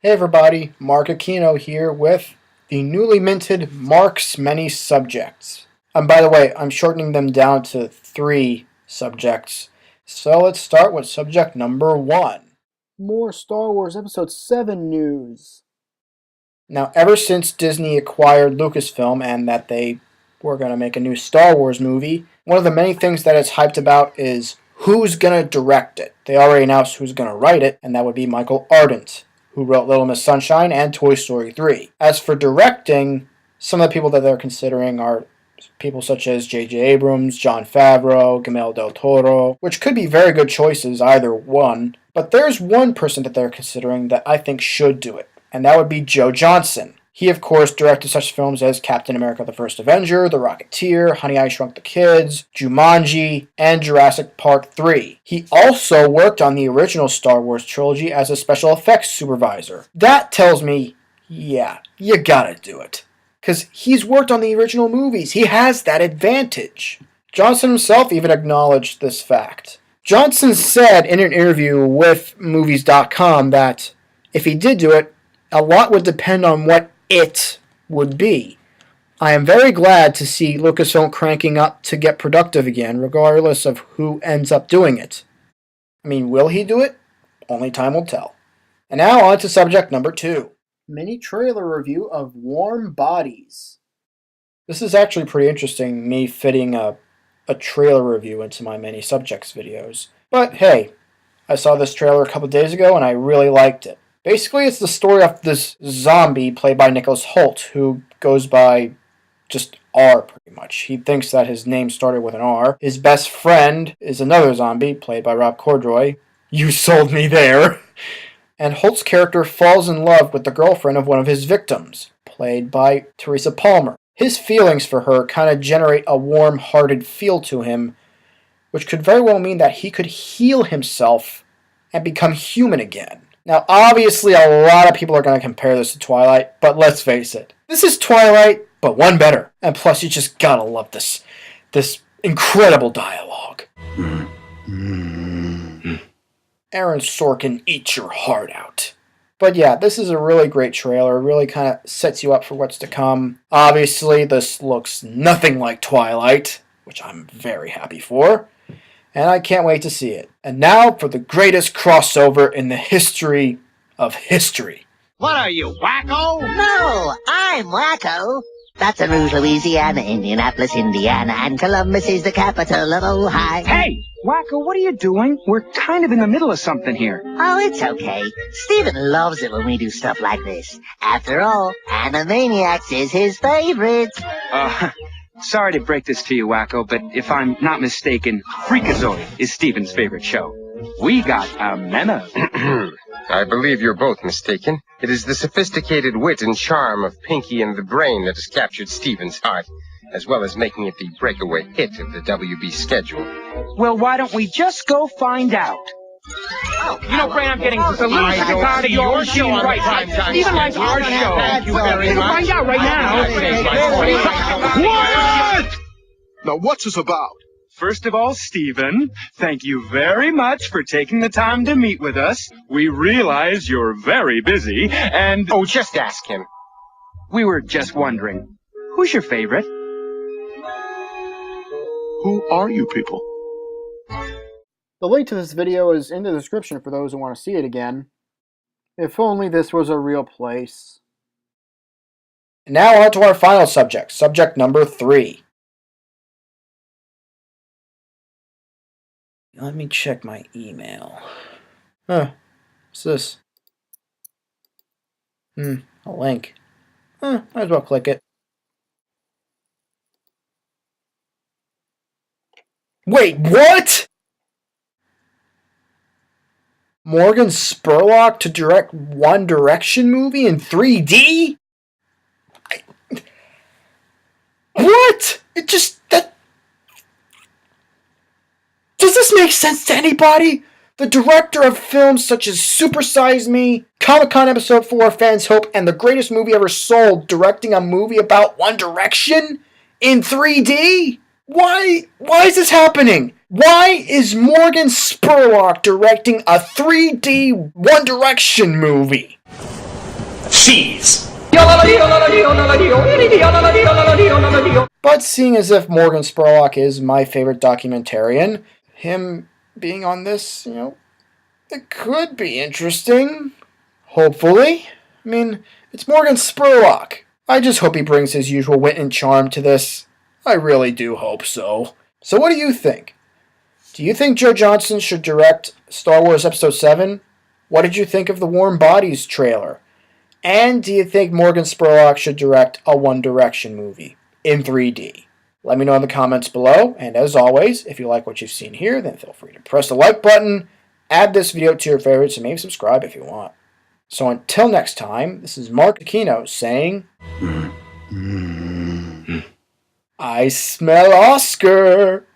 Hey everybody, Mark Aquino here with the newly minted Mark's Many Subjects. And by the way, I'm shortening them down to 3 subjects. So let's start with subject number 1. More Star Wars Episode 7 news. Now, ever since Disney acquired Lucasfilm and that they were going to make a new Star Wars movie, one of the many things that it's hyped about is who's going to direct it. They already announced who's going to write it, and that would be Michael Ardent, who wrote Little Miss Sunshine and Toy Story 3. As for directing, some of the people that they're considering are people such as J.J. Abrams, Jon Favreau, Guillermo del Toro, which could be very good choices, either one. But there's one person that they're considering that I think should do it, and that would be Joe Johnston. He, of course, directed such films as Captain America the First Avenger, The Rocketeer, Honey, I Shrunk the Kids, Jumanji, and Jurassic Park 3. He also worked on the original Star Wars trilogy as a special effects supervisor. That tells me, yeah, you gotta do it. Because he's worked on the original movies. He has that advantage. Johnston himself even acknowledged this fact. Johnston said in an interview with Movies.com that if he did do it, a lot would depend on what it would be. I am very glad to see Lucasfilm cranking up to get productive again, regardless of who ends up doing it. I mean, will he do it? Only time will tell. And now on to subject number 2. Mini trailer review of Warm Bodies. This is actually pretty interesting, me fitting a trailer review into my many subjects videos. But hey, I saw this trailer a couple days ago and I really liked it. Basically, it's the story of this zombie played by Nicholas Hoult, who goes by just R pretty much. He thinks that his name started with an R. His best friend is another zombie played by Rob Corddry. You sold me there. And Hoult's character falls in love with the girlfriend of one of his victims, played by Teresa Palmer. His feelings for her kind of generate a warm-hearted feel to him, which could very well mean that he could heal himself and become human again. Now, obviously, a lot of people are going to compare this to Twilight, but let's face it. This is Twilight, but one better. And plus, you just gotta love this incredible dialogue. Aaron Sorkin, eat your heart out. But yeah, this is a really great trailer. It really kind of sets you up for what's to come. Obviously, this looks nothing like Twilight, which I'm very happy for. And I can't wait to see it. And now for the greatest crossover in the history of history. What are you, wacko? No, I'm Wacko. Baton Rouge, Louisiana, Indianapolis, Indiana, and Columbus is the capital of Ohio. Hey, wacko, what are you doing? We're kind of in the middle of something here. Oh, it's okay. Steven loves it when we do stuff like this. After all, Animaniacs is his favorite. Sorry to break this to you, wacko, but if I'm not mistaken, Freakazoid is Steven's favorite show. We got a memo. I believe you're both mistaken. It is the sophisticated wit and charm of Pinky and the Brain that has captured Steven's heart, as well as making it the breakaway hit of the WB schedule. Well, why don't we just go find out? Oh, You know, Brain, I'm getting just a little sick and tired of your machine right. Steven likes our show. Thank you very We'll much. find out right now. Quiet! Now, what's this about? First of all, Steven, thank you very much for taking the time to meet with us. We realize you're very busy, and Oh, just ask him. we were just wondering, who's your favorite? Who are you people? The link to this video is in the description for those who want to see it again. If only this was a real place. Now on to our final subject, subject number 3. Let me check my email. What's this? A link. Might as well click it. Wait, what? Morgan Spurlock to direct One Direction movie in 3D? What? Does this make sense to anybody? The director of films such as Super Size Me, Comic-Con Episode 4, Fans Hope, and The Greatest Movie Ever Sold directing a movie about One Direction in 3D? Why is this happening? Why is Morgan Spurlock directing a 3D One Direction movie? cheese. But seeing as if Morgan Spurlock is my favorite documentarian, him being on this, it could be interesting. Hopefully. I mean, it's Morgan Spurlock. I just hope he brings his usual wit and charm to this. I really do hope so. So what do you think? Do you think Joe Johnston should direct Star Wars Episode 7? What did you think of the Warm Bodies trailer? And do you think Morgan Spurlock should direct a One Direction movie in 3D? Let me know in the comments below, and as always, if you like what you've seen here, then feel free to press the like button, add this video to your favorites, and maybe subscribe if you want. So until next time, this is Mark Aquino saying, I smell Oscar!